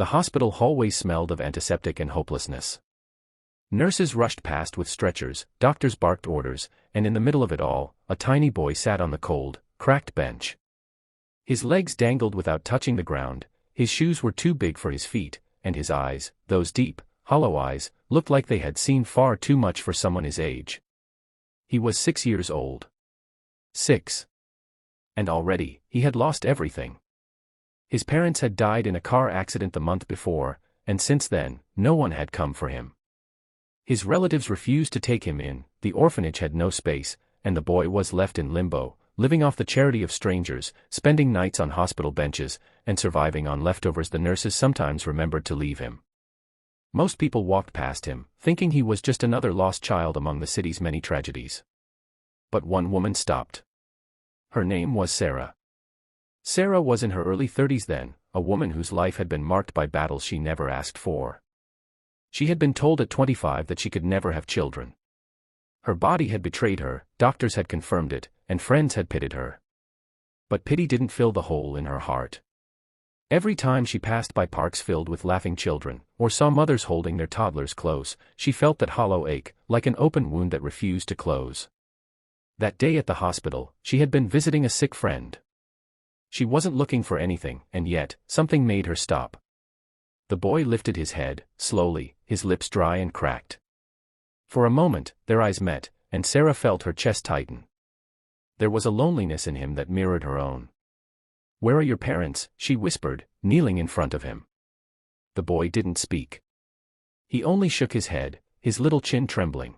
The hospital hallway smelled of antiseptic and hopelessness. Nurses rushed past with stretchers, doctors barked orders, and in the middle of it all, a tiny boy sat on the cold, cracked bench. His legs dangled without touching the ground, his shoes were too big for his feet, and his eyes, those deep, hollow eyes, looked like they had seen far too much for someone his age. He was 6 years old. 6. And already, he had lost everything. His parents had died in a car accident the month before, and since then, no one had come for him. His relatives refused to take him in, the orphanage had no space, and the boy was left in limbo, living off the charity of strangers, spending nights on hospital benches, and surviving on leftovers the nurses sometimes remembered to leave him. Most people walked past him, thinking he was just another lost child among the city's many tragedies. But one woman stopped. Her name was Sarah. Sarah was in her early 30s then, a woman whose life had been marked by battles she never asked for. She had been told at 25 that she could never have children. Her body had betrayed her, doctors had confirmed it, and friends had pitied her. But pity didn't fill the hole in her heart. Every time she passed by parks filled with laughing children, or saw mothers holding their toddlers close, she felt that hollow ache, like an open wound that refused to close. That day at the hospital, she had been visiting a sick friend. She wasn't looking for anything, and yet, something made her stop. The boy lifted his head, slowly, his lips dry and cracked. For a moment, their eyes met, and Sarah felt her chest tighten. There was a loneliness in him that mirrored her own. "Where are your parents?" she whispered, kneeling in front of him. The boy didn't speak. He only shook his head, his little chin trembling.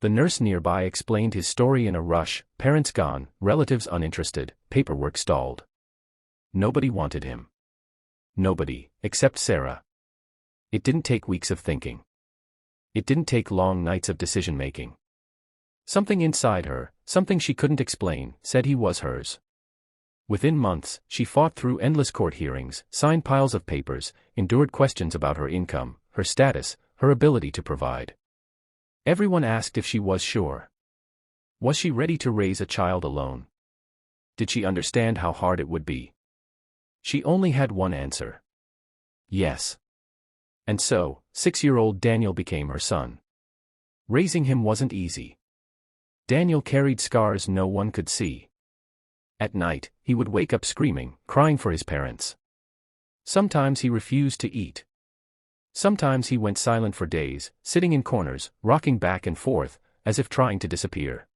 The nurse nearby explained his story in a rush, parents gone, relatives uninterested, paperwork stalled. Nobody wanted him. Nobody, except Sarah. It didn't take weeks of thinking. It didn't take long nights of decision-making. Something inside her, something she couldn't explain, said he was hers. Within months, she fought through endless court hearings, signed piles of papers, endured questions about her income, her status, her ability to provide. Everyone asked if she was sure. Was she ready to raise a child alone? Did she understand how hard it would be? She only had one answer. Yes. And so, 6-year-old Daniel became her son. Raising him wasn't easy. Daniel carried scars no one could see. At night, he would wake up screaming, crying for his parents. Sometimes he refused to eat. Sometimes he went silent for days, sitting in corners, rocking back and forth, as if trying to disappear.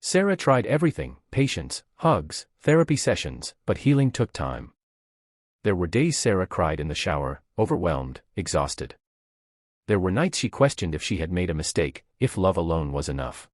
Sarah tried everything, patience, hugs, therapy sessions, but healing took time. There were days Sarah cried in the shower, overwhelmed, exhausted. There were nights she questioned if she had made a mistake, if love alone was enough.